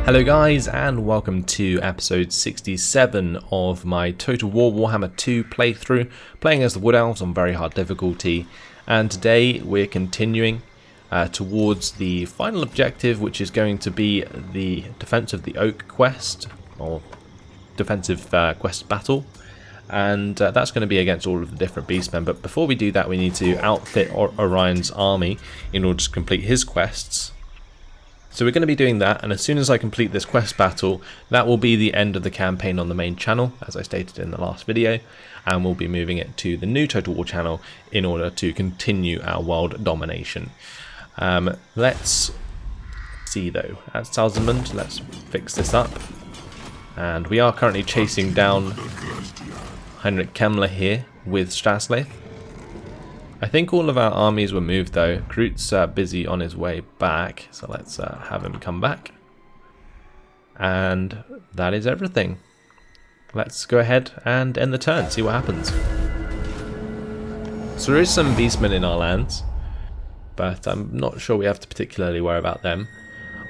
Hello guys, and welcome to episode 67 of my Total War Warhammer 2 playthrough, playing as the Wood Elves on very hard difficulty. And today we're continuing towards the final objective, which is going to be the Defense of the Oak quest, or defensive quest battle. And that's going to be against all of the different beastmen. But before we do that, we need to outfit Orion's army in order to complete his quests. So we're going to be doing that, and as soon as I complete this quest battle, that will be the end of the campaign on the main channel, as I stated in the last video, and we'll be moving it to the new Total War channel in order to continue our world domination. Let's see though, at Salzamund, let's fix this up. And we are currently chasing down Heinrich Kemmler here with Straslith. I think all of our armies were moved though. Groot's busy on his way back, so let's have him come back. And that is everything. Let's go ahead and end the turn, see what happens. So there is some beastmen in our lands, but I'm not sure we have to particularly worry about them.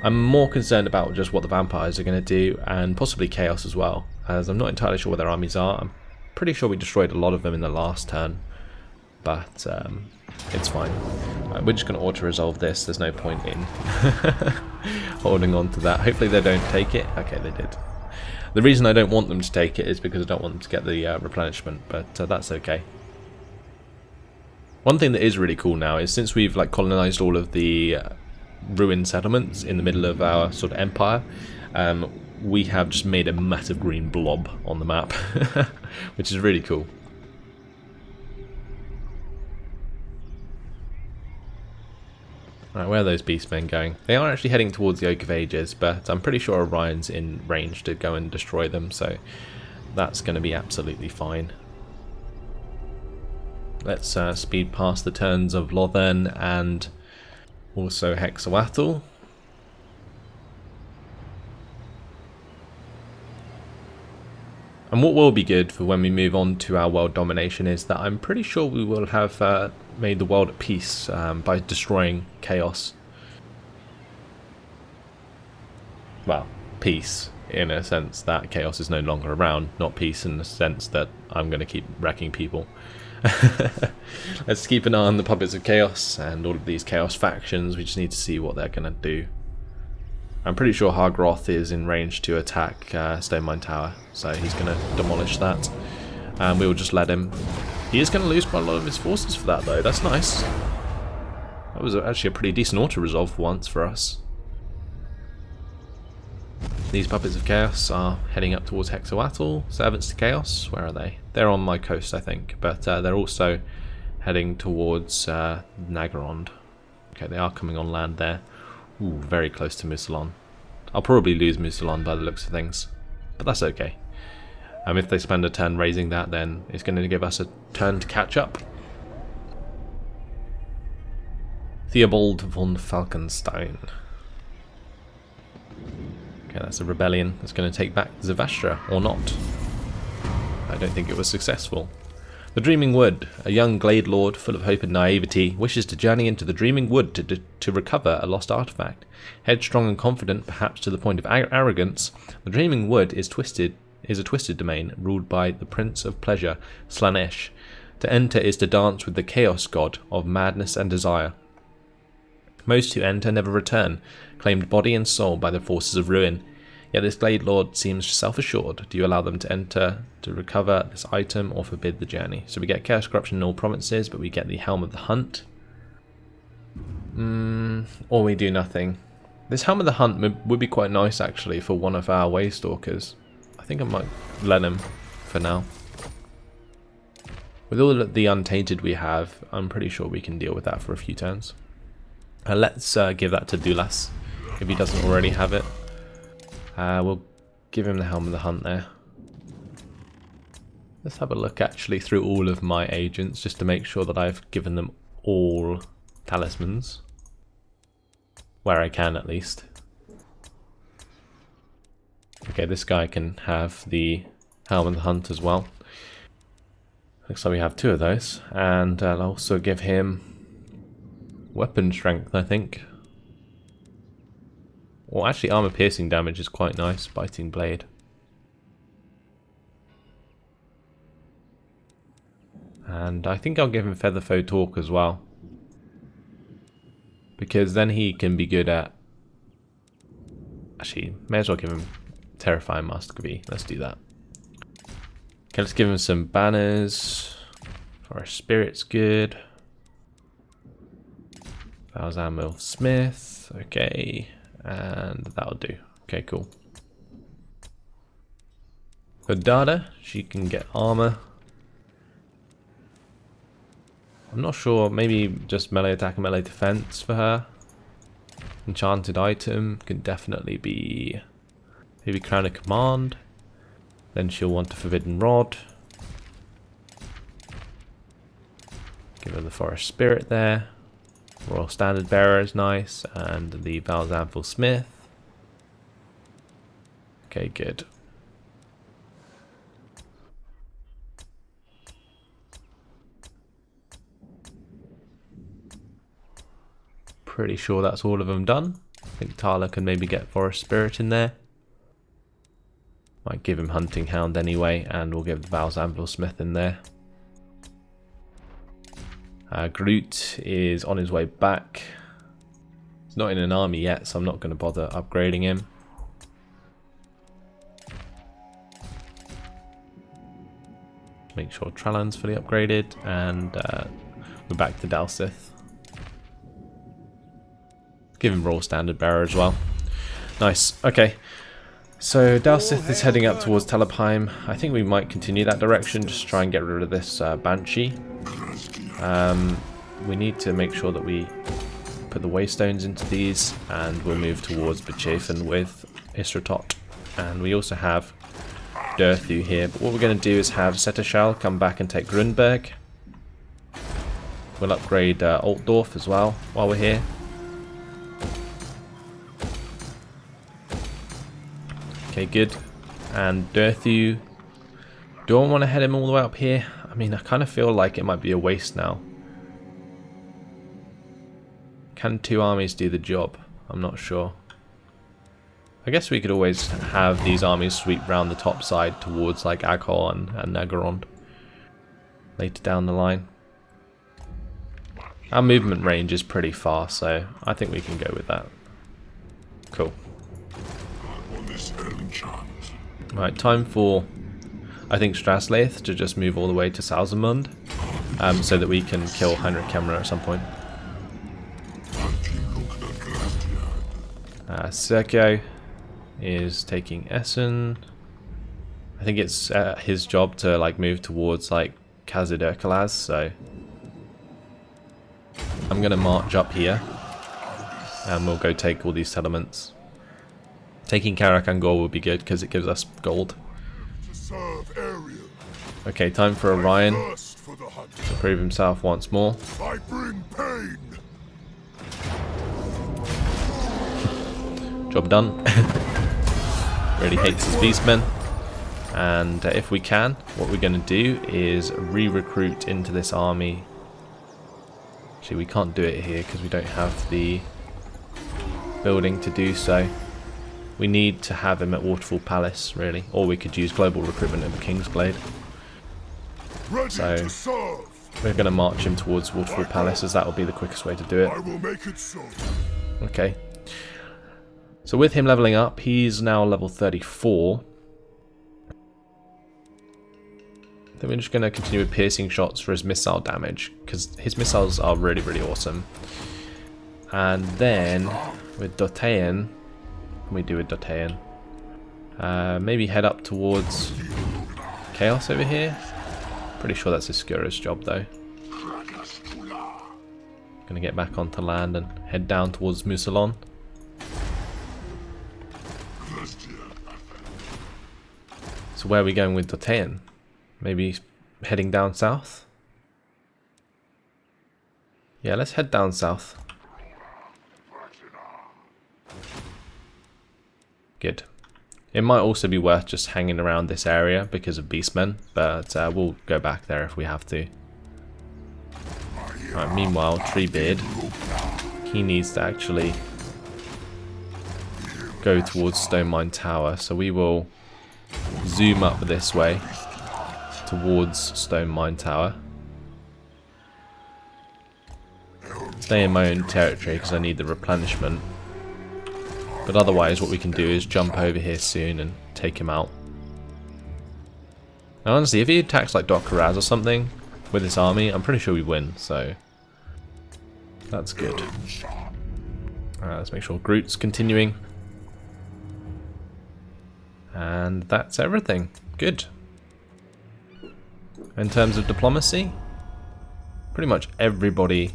I'm more concerned about just what the vampires are going to do, and possibly chaos as well, as I'm not entirely sure where their armies are. I'm pretty sure we destroyed a lot of them in the last turn. But it's fine. We're just going to auto-resolve this. There's no point in holding on to that. Hopefully they don't take it. Okay, they did. The reason I don't want them to take it is because I don't want them to get the replenishment, but that's okay. One thing that is really cool now is since we've colonized all of the ruined settlements in the middle of our sort of empire, we have just made a massive green blob on the map, which is really cool. Right, where are those beastmen going? They are actually heading towards the Oak of Ages, but I'm pretty sure Orion's in range to go and destroy them, so that's going to be absolutely fine. Let's speed past the turns of Lothern and also Hexawatl. And what will be good for when we move on to our world domination is that I'm pretty sure we will have made the world at peace by destroying chaos. Well, peace in a sense that chaos is no longer around, not peace in the sense that I'm going to keep wrecking people. Let's keep an eye on the puppets of chaos and all of these chaos factions. We just need to see what they're going to do. I'm pretty sure Hargroth is in range to attack Stone Mine Tower, so he's going to demolish that. And we will just let him. He is going to lose quite a lot of his forces for that though, that's nice. That was actually a pretty decent auto-resolve for once for us. These puppets of chaos are heading up towards Hexawatl. Servants to Chaos, where are they? They're on my coast I think, but they're also heading towards Nagarond. Okay, they are coming on land there. Ooh, very close to Musalon. I'll probably lose Musalon by the looks of things, but that's okay. If they spend a turn raising that, then it's going to give us a turn to catch up. Theobald von Falkenstein. Okay, that's a rebellion that's going to take back Zavastra, or not. I don't think it was successful. The Dreaming Wood. A young Glade Lord full of hope and naivety wishes to journey into the Dreaming Wood to recover a lost artifact. Headstrong and confident, perhaps to the point of arrogance, the Dreaming Wood is a twisted domain ruled by the Prince of Pleasure, Slanesh. To enter is to dance with the Chaos God of madness and desire. Most who enter never return, claimed body and soul by the forces of ruin. Yet this Glade Lord seems self-assured. Do you allow them to enter to recover this item or forbid the journey? So we get Chaos Corruption in all provinces, but we get the Helm of the Hunt. Or we do nothing. This Helm of the Hunt would be quite nice actually for one of our Waystalkers. I think I might let him for now. With all the Untainted we have, I'm pretty sure we can deal with that for a few turns. Let's give that to Dulas, if he doesn't already have it. We'll give him the Helm of the Hunt there. Let's have a look actually through all of my agents, just to make sure that I've given them all talismans. Where I can, at least. Okay, this guy can have the Helm of the Hunt as well. Looks like we have two of those. And I'll also give him weapon strength, I think. Or actually armor piercing damage is quite nice. Biting blade. And I think I'll give him Feather Foe Talk as well. Because then he can be good at... Actually, may as well give him Terrifying Muscovy. Let's do that. Okay, let's give him some banners. Forest Spirit's good. Valzamil Smith. Okay. And that'll do. Okay, cool. For Dada, she can get armor. I'm not sure, maybe just melee attack and melee defense for her. Enchanted item can definitely be maybe Crown of Command. Then she'll want a Forbidden Rod. Give her the Forest Spirit there. Royal Standard Bearer is nice. And the Valzamil Smith. Okay, good. Pretty sure that's all of them done. I think Tala can maybe get Forest Spirit in there. Might give him Hunting Hound anyway, and we'll give the Valzamil Smith in there. Groot is on his way back. He's not in an army yet, so I'm not going to bother upgrading him. Make sure Tralan's fully upgraded, and we're back to Dalsith. Give him Royal Standard Bearer as well. Nice. Okay. So Dalsith is heading up towards Talabheim. I think we might continue that direction, just try and get rid of this Banshee. We need to make sure that we put the Waystones into these, and we'll move towards Bechafen with Isratot. And we also have Durthu here, but what we're going to do is have Settashal come back and take Grunberg. We'll upgrade Altdorf as well while we're here. Okay, good. And Durthu, do I want to head him all the way up here? I mean, I kind of feel like it might be a waste now. Can two armies do the job? I'm not sure. I guess we could always have these armies sweep round the top side towards like Aghol and Nagorond later down the line. Our movement range is pretty far, so I think we can go with that. Cool. Right, time for, I think, Straslaith to just move all the way to Salzamund, so that we can kill Heinrich Kemmerer at some point. Sergio is taking Essen. I think it's his job to like move towards like Khazad-Urkalaz, so I'm gonna march up here and we'll go take all these settlements. Taking Karak Angor would be good because it gives us gold. Okay, time for Orion to prove himself once more. I bring pain. Job done. Really hates his beastmen. And if we can, what we're going to do is re-recruit into this army. Actually, we can't do it here because we don't have the building to do so. We need to have him at Waterfall Palace, really. Or we could use global recruitment at the Kingsglade. So we're going to march him towards Waterfall Palace, as that will be the quickest way to do it. I will make it so. Okay. So with him leveling up, he's now level 34. Then we're just going to continue with piercing shots for his missile damage, because his missiles are really, really awesome. And then with Dotean, we do with Dotean, maybe head up towards Chaos over here. Pretty sure that's Iskura's job though. Gonna get back onto land and head down towards Musalon. So where are we going with Dotean? Maybe heading down south? Yeah, let's head down south. Good. It might also be worth just hanging around this area because of beastmen, but we'll go back there if we have to. Right, meanwhile, Treebeard, he needs to actually go towards Stone Mine Tower. So we will zoom up this way towards Stone Mine Tower. Stay in my own territory because I need the replenishment. But otherwise what we can do is jump over here soon and take him out. Now honestly, if he attacks like Dokkaraz or something with this army, I'm pretty sure we win, so that's good. Alright, let's make sure Groot's continuing. And that's everything. Good. In terms of diplomacy, pretty much everybody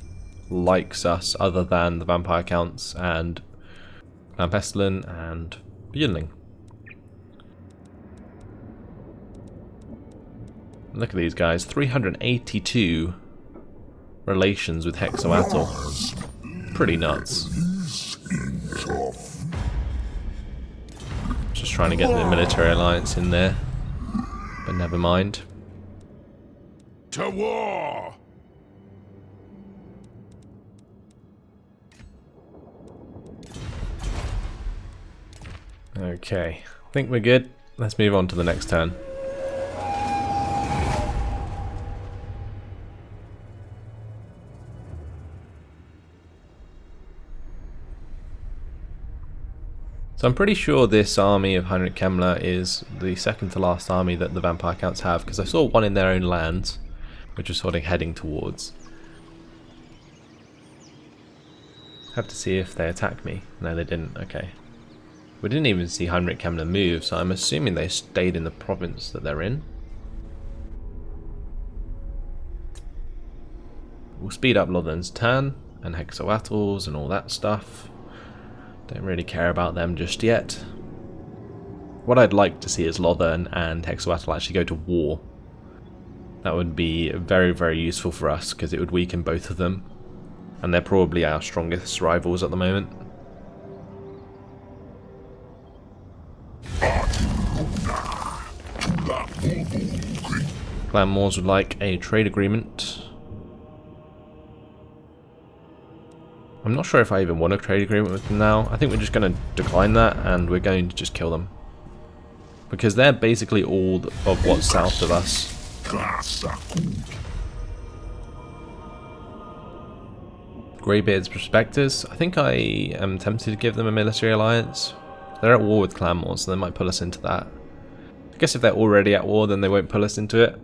likes us other than the Vampire Counts and Pestilin and Björnling. Look at these guys, 382 relations with Hexoatl. Pretty nuts. Just trying to get the military alliance in there, but never mind. To war! Okay, I think we're good. Let's move on to the next turn. So I'm pretty sure this army of Heinrich Kemmler is the second to last army that the Vampire Counts have, because I saw one in their own lands, which was sort of heading towards. Have to see if they attack me. No, they didn't. Okay. We didn't even see Heinrich Kemmler move, so I'm assuming they stayed in the province that they're in. We'll speed up Lothan's turn, and Hexoatl's and all that stuff. Don't really care about them just yet. What I'd like to see is Lothan and Hexoatl actually go to war. That would be very, very useful for us, because it would weaken both of them. And they're probably our strongest rivals at the moment. Clan Moors would like a trade agreement. I'm not sure if I even want a trade agreement with them now. I think we're just going to decline that and we're going to just kill them. Because they're basically all of what's south of us. Greybeard's Prospectors. I think I am tempted to give them a military alliance. They're at war with Clan Moors, so they might pull us into that. I guess if they're already at war, then they won't pull us into it.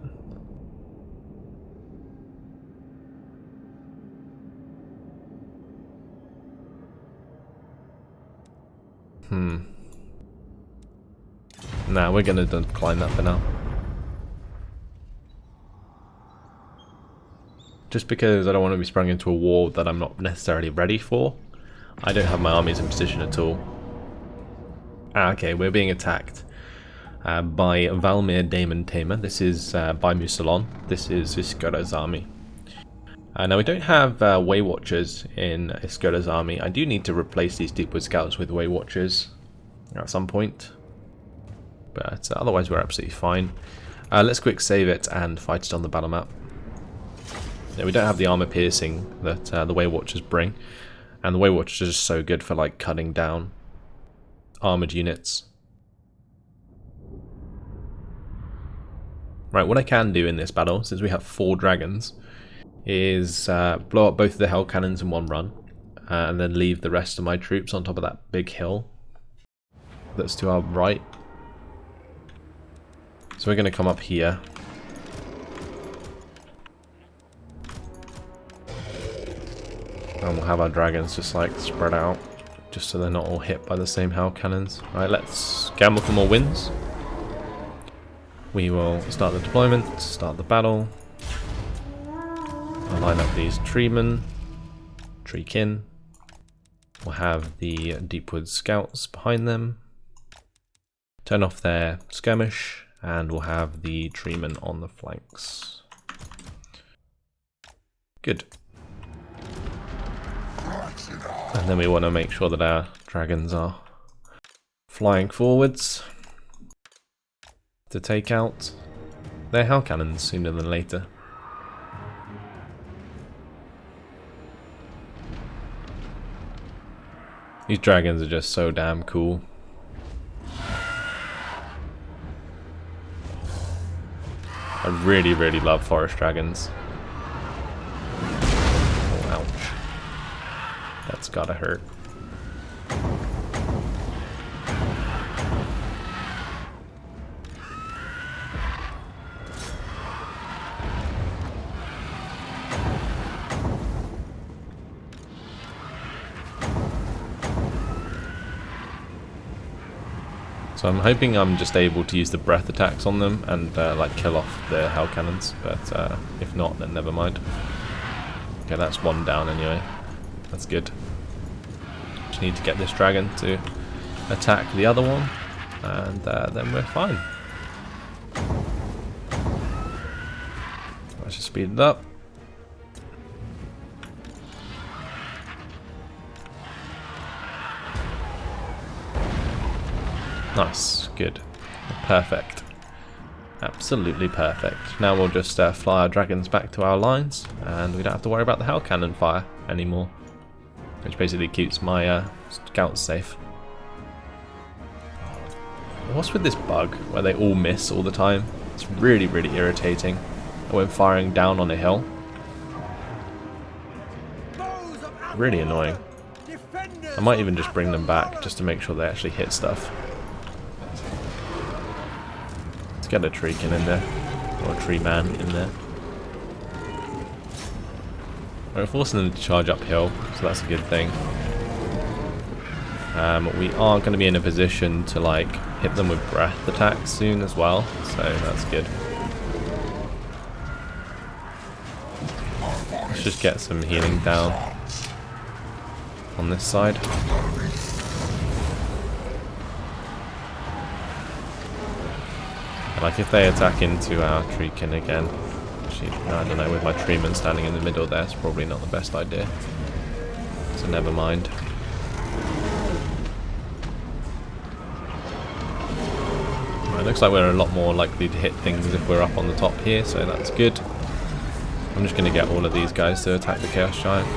Nah, we're going to decline that for now. Just because I don't want to be sprung into a war that I'm not necessarily ready for. I don't have my armies in position at all. Okay, we're being attacked by Valmir Daemon Tamer. This is by Musalon. This is Iskora's army. Now we don't have Way Watchers in Iskora's army. I do need to replace these Deepwood Scouts with Way Watchers at some point. But otherwise we're absolutely fine. Let's quick save it and fight it on the battle map. Yeah, we don't have the armor piercing that the Way Watchers bring. And the Way Watchers are just so good for like cutting down armored units. Right, what I can do in this battle, since we have 4 dragons, is blow up both of the hell cannons in one run, and then leave the rest of my troops on top of that big hill that's to our right. So we're going to come up here. And we'll have our dragons just like spread out, just so they're not all hit by the same hell cannons. Alright, let's gamble for more wins. We will start the deployment, start the battle. I'll line up these treemen, treekin. We'll have the Deepwood Scouts behind them. Turn off their skirmish, and we'll have the treemen on the flanks. Good. And then we want to make sure that our dragons are flying forwards to take out their hell cannons sooner than later. These dragons are just so damn cool. I really, really love forest dragons. Oh, ouch. That's gotta hurt. So I'm hoping I'm just able to use the breath attacks on them and like kill off the hell cannons, but if not, then never mind. Okay, that's one down anyway. That's good. Just need to get this dragon to attack the other one, and then we're fine. Let's just speed it up. Nice, good, perfect, absolutely perfect. Now we'll just fly our dragons back to our lines, and we don't have to worry about the hell cannon fire anymore, which basically keeps my scouts safe. What's with this bug where they all miss all the time? It's really, really irritating when firing down on a hill. Really annoying. I might even just bring them back just to make sure they actually hit stuff. Let's get a treekin in there, or a tree man in there. We're forcing them to charge uphill, so that's a good thing. We are going to be in a position to like hit them with breath attacks soon as well, so that's good. Let's just get some healing down on this side. Like if they attack into our treekin again, actually, I don't know, with my treeman standing in the middle there, it's probably not the best idea. So never mind. It looks like we're a lot more likely to hit things if we're up on the top here, so that's good. I'm just going to get all of these guys to attack the Chaos Giant.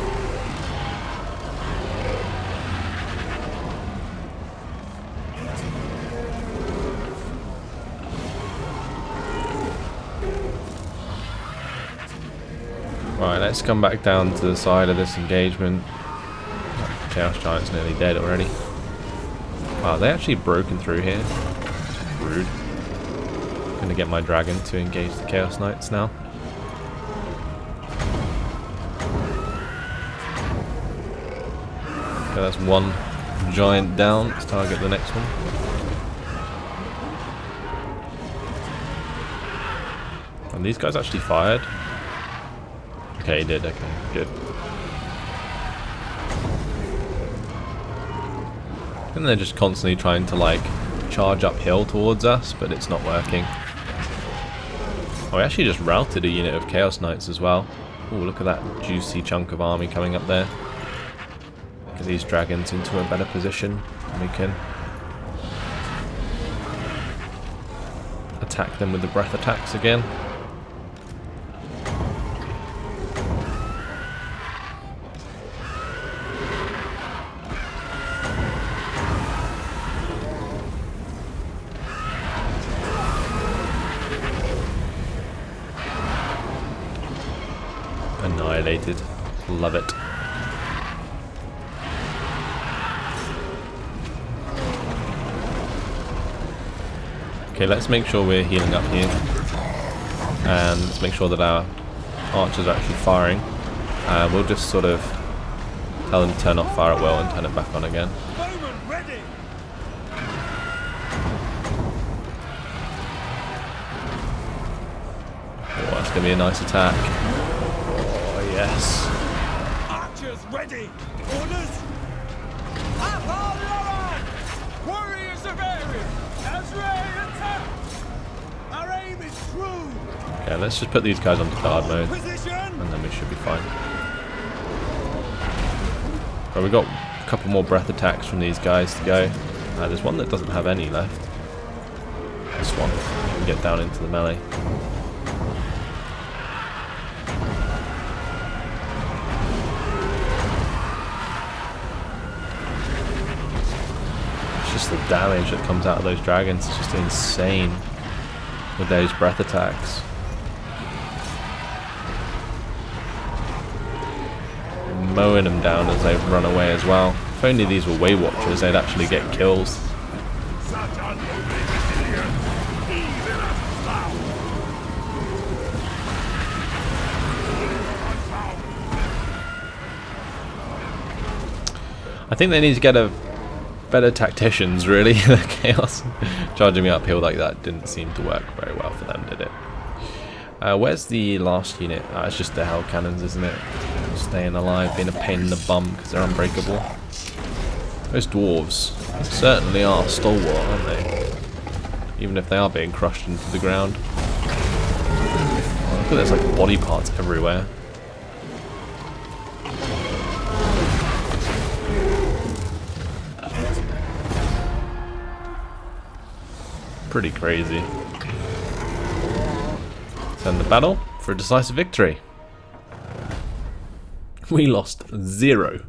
Right, let's come back down to the side of this engagement. The Chaos Giant's nearly dead already. Wow, they actually broken through here. Rude. Gonna get my dragon to engage the Chaos Knights now. Okay, that's one giant down. Let's target the next one. And these guys actually fired. Okay, he did. Okay, good. And they're just constantly trying to like charge uphill towards us, but it's not working. Oh, we actually just routed a unit of Chaos Knights as well. Oh, look at that juicy chunk of army coming up there. Get these dragons into a better position, and we can attack them with the breath attacks again. Annihilated. Love it. Okay, let's make sure we're healing up here. And let's make sure that our archers are actually firing. We'll just sort of tell them to turn off fire at will and turn it back on again. Oh, that's going to be a nice attack. Yes. Archers ready. Orders. Argwylon! Warriors of Ares! Azrael attack! Our aim is true. Okay, let's just put these guys onto guard mode, and then we should be fine. Well, we've got a couple more breath attacks from these guys to go. There's one that doesn't have any left. This one. We can get down into the melee. The damage that comes out of those dragons is just insane with those breath attacks. mowing them down as they run away as well. If only these were Way Watchers, they'd actually get kills. I think they need to get a better tacticians, really. The chaos charging me uphill like that didn't seem to work very well for them, did it? Where's the last unit? It's just the hell cannons, isn't it? Staying alive, being a pain in the bum because they're unbreakable. Those dwarves certainly are stalwart, aren't they? Even if they are being crushed into the ground. Oh, look at there's like body parts everywhere. Pretty crazy. Send the battle for a decisive victory. We lost 0.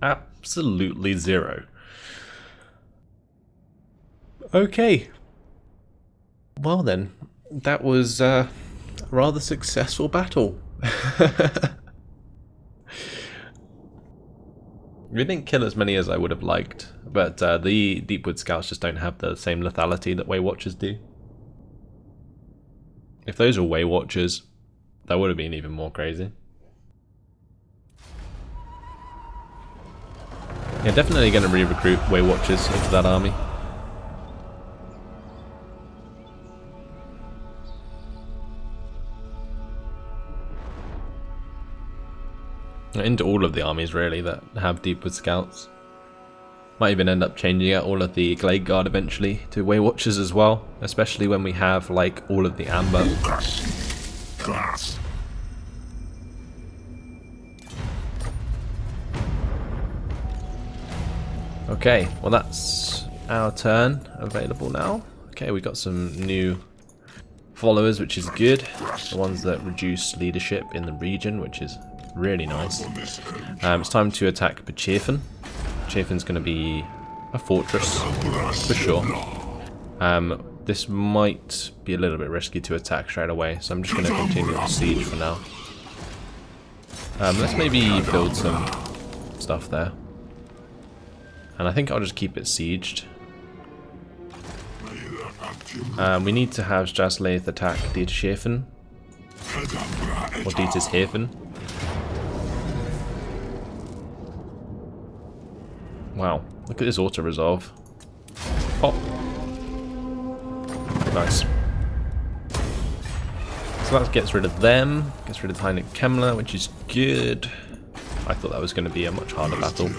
Absolutely 0. Okay. Well then, that was a rather successful battle. We didn't kill as many as I would have liked, but the Deepwood Scouts just don't have the same lethality that Way Watchers do. If those were Way Watchers, that would have been even more crazy. Yeah, definitely going to re-recruit Way Watchers into that army. Into all of the armies really that have Deepwood Scouts. Might even end up changing out all of the Glade Guard eventually to Way Watchers as well, especially when we have like all of the amber. Okay, well that's our turn available now. Okay, we got some new followers, which is good. The ones that reduce leadership in the region, which is really nice. It's time to attack Per Kiilstofte. Chaffin's going to be a fortress for sure. This might be a little bit risky to attack straight away, so I'm just going to continue the siege for now. Let's maybe build some stuff there, and I think I'll just keep it sieged. We need to have Strasleith attack Dietershaven or Dietershaven. Wow, look at this auto-resolve. Pop. Nice. So that gets rid of them, gets rid of Heinrich Kemmler, which is good. I thought that was going to be a much harder battle.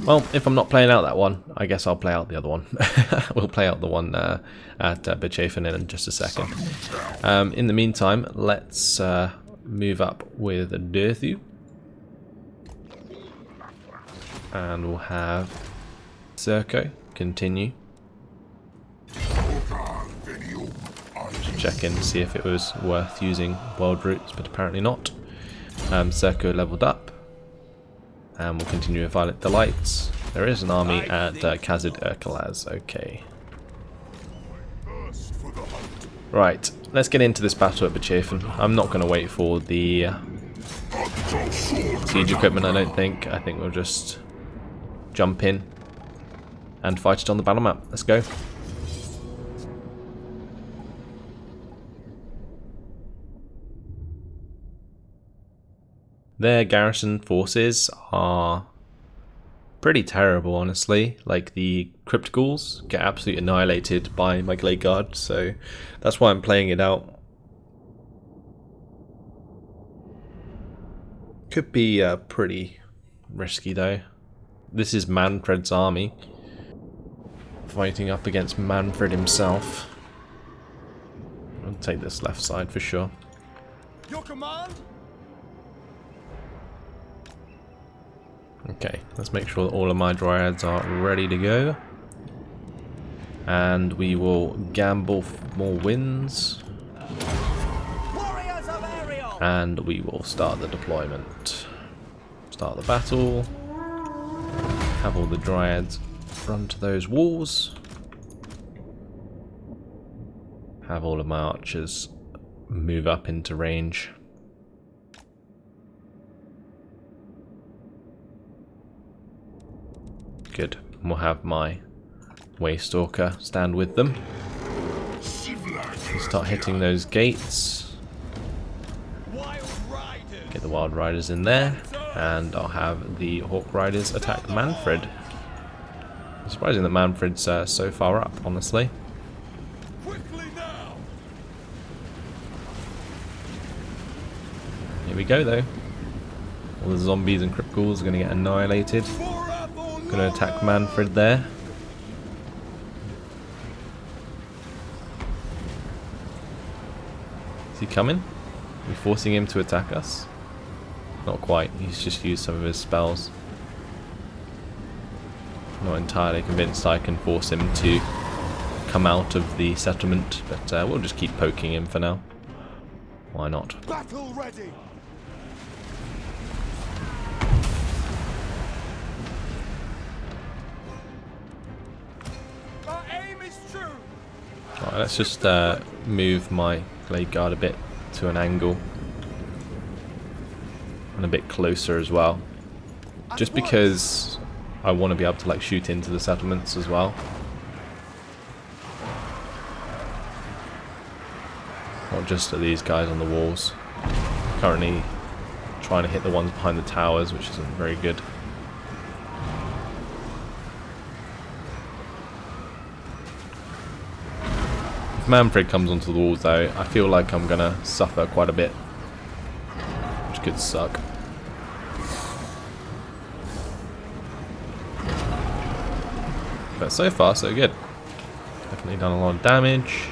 Well, if I'm not playing out that one, I guess I'll play out the other one. We'll play out the one at Per Kiilstofte in just a second. In the meantime, let's move up with Durthu. And we'll have Serco continue. Just check in to see if it was worth using world routes, but apparently not. Serco leveled up. And we'll continue with Violet Delights. There is an army at Kazid Erkalaz. Okay. Right, let's get into this battle at Per Kiilstofte. I'm not going to wait for the siege equipment, I don't think. I think we'll just jump in and fight it on the battle map. Let's go. Their garrison forces are pretty terrible, honestly. Like, the Crypt Ghouls get absolutely annihilated by my Glade Guard, so that's why I'm playing it out. Could be pretty risky though. This is Manfred's army fighting up against Manfred himself. I'll take this left side for sure. Your command? Okay, let's make sure that all of my dryads are ready to go. And we will gamble for more wins. Warriors of Ariel! And we will start the deployment. Start the battle. Have all the dryads run to those walls. Have all of my archers move up into range. Good. And we'll have my Waystalker stand with them. Start hitting those gates. Get the Wild Riders in there. And I'll have the Hawk Riders attack Manfred. It's surprising that Manfred's so far up, honestly. Here we go though. All the zombies and crypt ghouls are going to get annihilated. Going to attack Manfred there. Is he coming? Are we forcing him to attack us? Not quite, he's just used some of his spells. Not entirely convinced I can force him to come out of the settlement, but we'll just keep poking him for now. Why not? Battle ready. Our aim is true. Alright, let's just move my Blade Guard a bit to an angle. And a bit closer as well. Just because I want to be able to like shoot into the settlements as well. Not just at these guys on the walls. Currently trying to hit the ones behind the towers, which isn't very good. If Manfred comes onto the walls though, I feel like I'm gonna suffer quite a bit. Which could suck. But so far so good. Definitely done a lot of damage.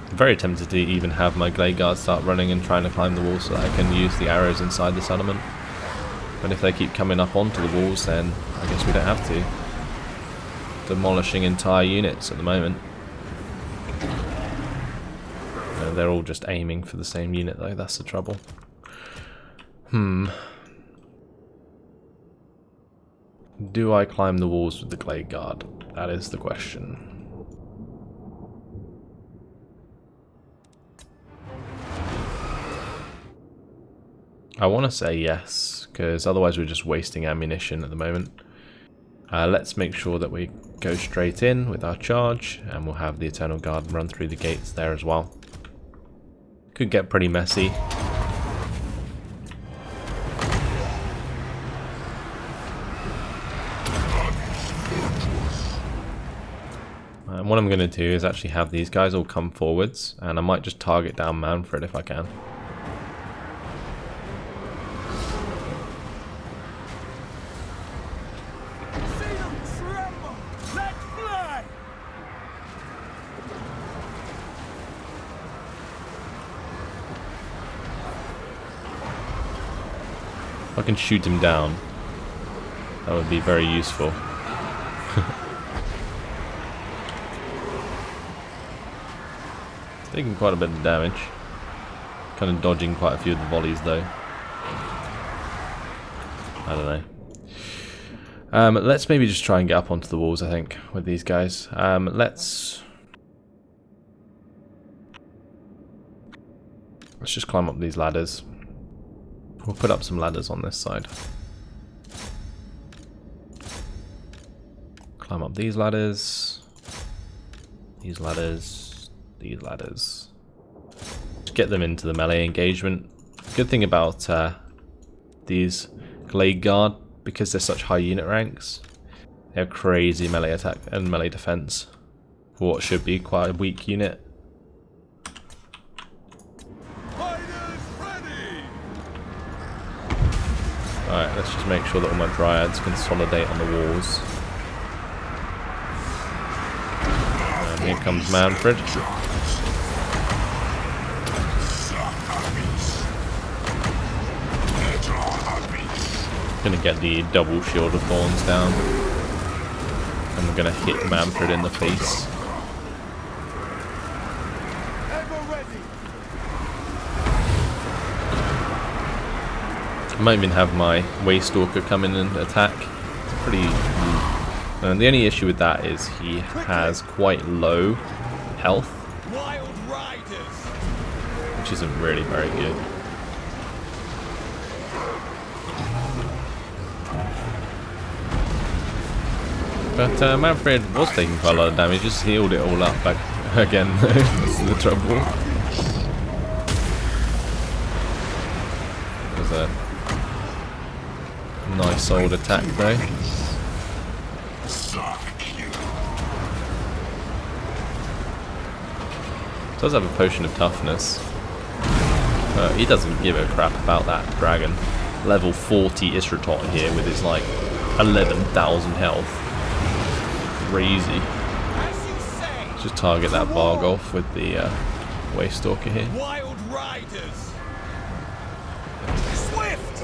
I'm very tempted to even have my Glade Guard start running and trying to climb the wall so that I can use the arrows inside the settlement. But if they keep coming up onto the walls, then I guess we don't have to. Demolishing entire units at the moment. They're all just aiming for the same unit though, that's the trouble. Do I climb the walls with the Glade Guard? That is the question. I want to say yes, because otherwise we're just wasting ammunition at the moment. Let's make sure that we go straight in with our charge, and we'll have the Eternal Guard run through the gates there as well. Could get pretty messy. And what I'm going to do is actually have these guys all come forwards, and I might just target down Manfred if I can. If I can shoot him down, that would be very useful. It's taking quite a bit of damage. Kind of dodging quite a few of the volleys though. I don't know. Let's maybe just try and get up onto the walls, I think, with these guys. Let's just climb up these ladders. We'll put up some ladders on this side. Climb up these ladders. These ladders. These ladders. Just get them into the melee engagement. Good thing about these Glade Guard, because they're such high unit ranks, they have crazy melee attack and melee defense for what should be quite a weak unit. Alright, let's just make sure that all my Dryads consolidate on the walls. And here comes Manfred. Gonna get the double Shield of Thorns down. And we're gonna hit Manfred in the face. I might even have my Waystalker come in and attack. It's pretty... And the only issue with that is he has quite low health, which isn't really very good. But Manfred was taking quite a lot of damage, just healed it all up back again. This is the trouble. There's a nice old attack though. Does have a potion of toughness. He doesn't give a crap about that dragon. Level 40 Isratot here with his like 11,000 health. Crazy. Let's just target that Vargolf with the Waste Stalker here. Wild riders. Swift.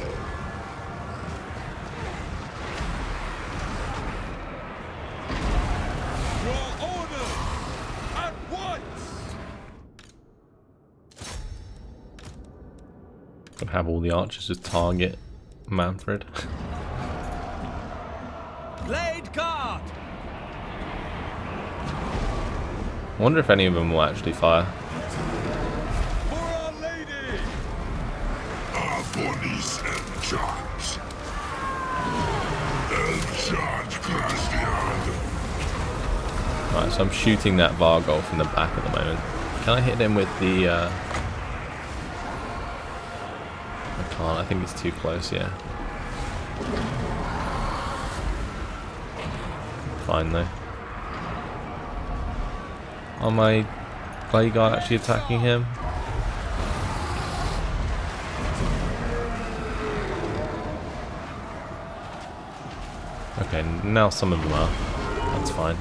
Your order at once. Gonna have all the archers just target Manfred. Blade guard. I wonder if any of them will actually fire. For Our Lady. Our bodies and charge. And charge Christian. Right, so I'm shooting that Vargolf in the back at the moment. Can I hit him with the... I can't, I think it's too close, yeah. Fine though. Are my Blade Guard actually attacking him? Okay, now some of them are. That's fine.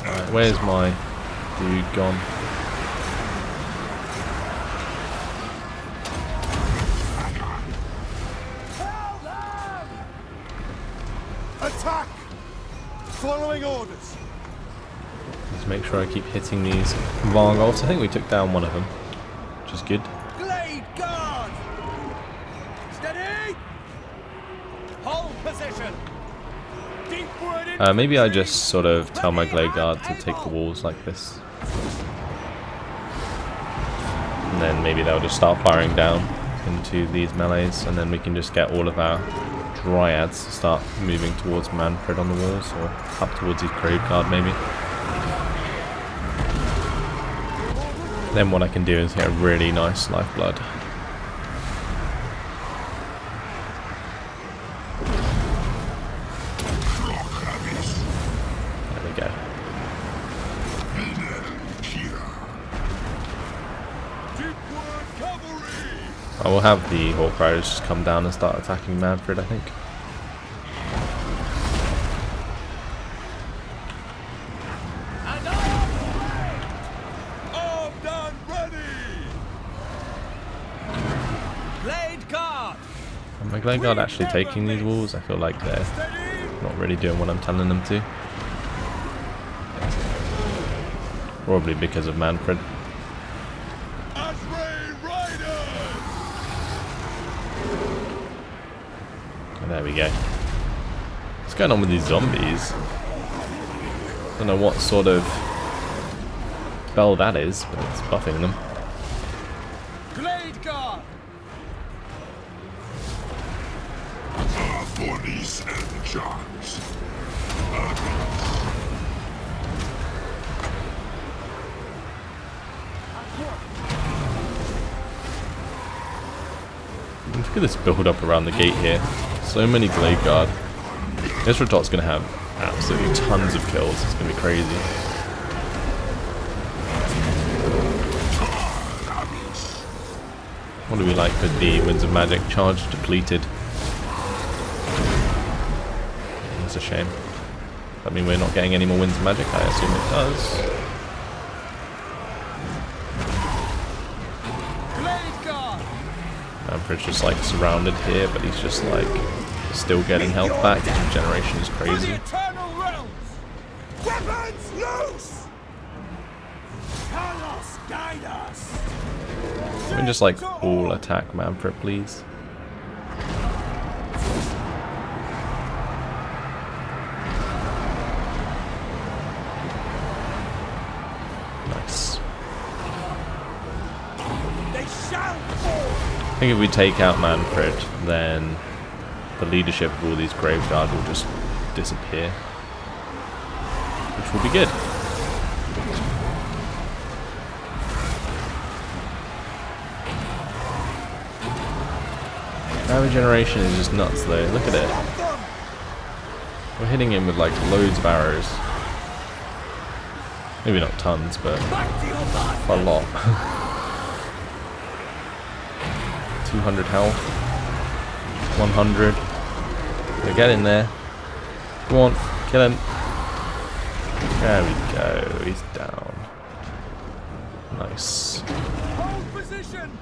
Alright, where's my dude gone? Attack. Following orders. Let's make sure I keep hitting these Vargolfs. I think we took down one of them, which is good. Blade guard. Steady. Hold position. Deep wood. Maybe I just sort of tell my Blade Guard to take the walls like this. And then maybe they'll just start firing down into these melees, and then we can just get all of our Dryads to start moving towards Manfred on the walls, or up towards his Grave Guard maybe. Then what I can do is get a really nice lifeblood. There we go. I will have the Hawk Riders just come down and start attacking Manfred, I think. Armed and ready. Blade guard. Are my Blade Guard actually taking these walls? I feel like they're not really doing what I'm telling them to. Probably because of Manfred. There we go. What's going on with these zombies? Don't know what sort of spell that is, but it's buffing them. Blade guard. Our bodies and charge. Look at this build up around the gate here. So many Blade Guard. Isratot's going to have absolutely tons of kills. It's going to be crazy. What do we like with the Winds of Magic? Charge depleted. That's a shame. I mean, we're not getting any more Winds of Magic. I assume it does. Manfred's just like surrounded here, but he's just like still getting health back. His regeneration is crazy. Weapons loose. Carlos, guide us. Can we just like all attack Manfred, please? Nice. They shall fall. think if we take out Manfred, then the leadership of all these Graveguard will just disappear, which will be good. Power generation is just nuts though, look at it. We're hitting him with like loads of arrows. Maybe not tons, but quite a lot. 200 health. 100. So get in there. Come on, kill him. There we go, he's down. Nice. Hold position.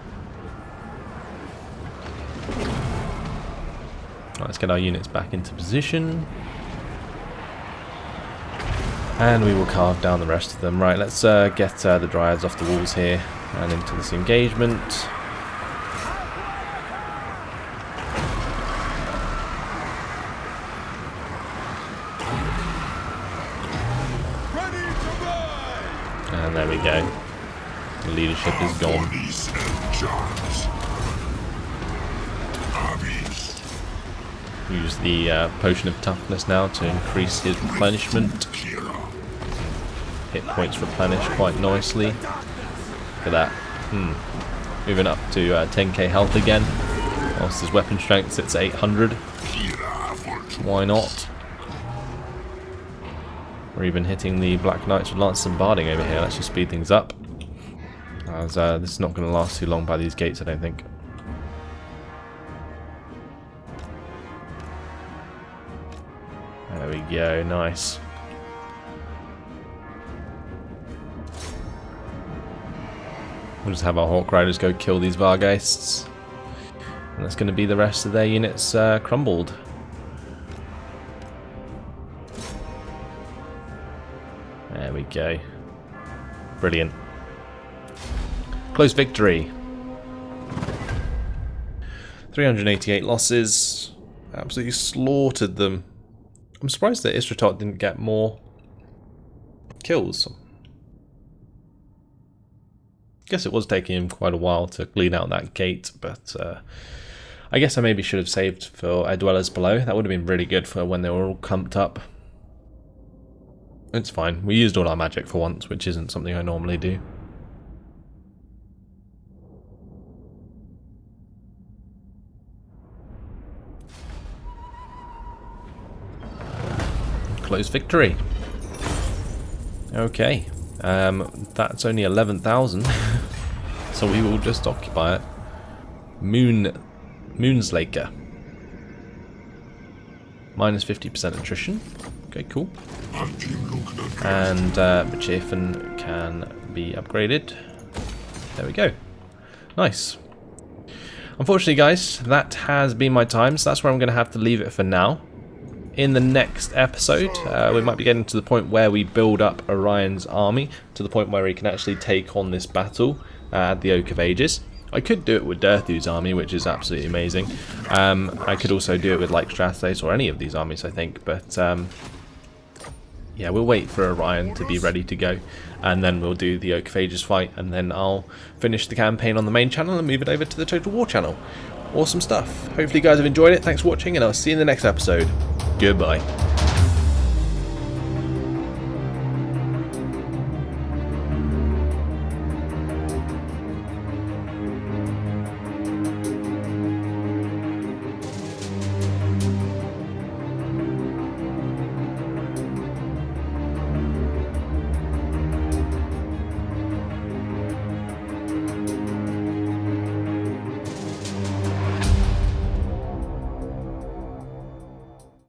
Let's get our units back into position. And we will carve down the rest of them. Right, let's get the Dryads off the walls here and into this engagement. Ready to ride. And there we go. The leadership is gone. Bodies and charms. Armies. Use the potion of toughness now to increase his replenishment. Hit points replenish quite nicely. Look at that. Moving up to 10k health again. Whilst his weapon strength sits at 800. Why not? We're even hitting the Black Knights with Lance and Barding over here. Let's just speed things up. As this is not going to last too long by these gates, I don't think. There we go, nice. We'll just have our Hawk Riders go kill these Vargheists. And that's going to be the rest of their units crumbled. There we go. Brilliant. Close victory. 388 losses. Absolutely slaughtered them. I'm surprised that Isratot didn't get more kills. Guess it was taking him quite a while to clean out that gate, but I guess I maybe should have saved for our dwellers below. That would have been really good for when they were all clumped up. It's fine. We used all our magic for once, which isn't something I normally do. Close victory. Okay. That's only 11,000, so we will just occupy it. Moonslaker. Minus 50% attrition. Okay, cool. And Bachafin can be upgraded. There we go. Nice. Unfortunately, guys, that has been my time, so that's where I'm going to have to leave it for now. In the next episode, we might be getting to the point where we build up Orion's army to the point where he can actually take on this battle at the Oak of Ages. I could do it with Durthu's army, which is absolutely amazing. I could also do it with like Strathos or any of these armies, I think. But yeah, we'll wait for Orion to be ready to go, and then we'll do the Oak of Ages fight, and then I'll finish the campaign on the main channel and move it over to the Total War channel. Awesome stuff. Hopefully you guys have enjoyed it. Thanks for watching, and I'll see you in the next episode. Goodbye.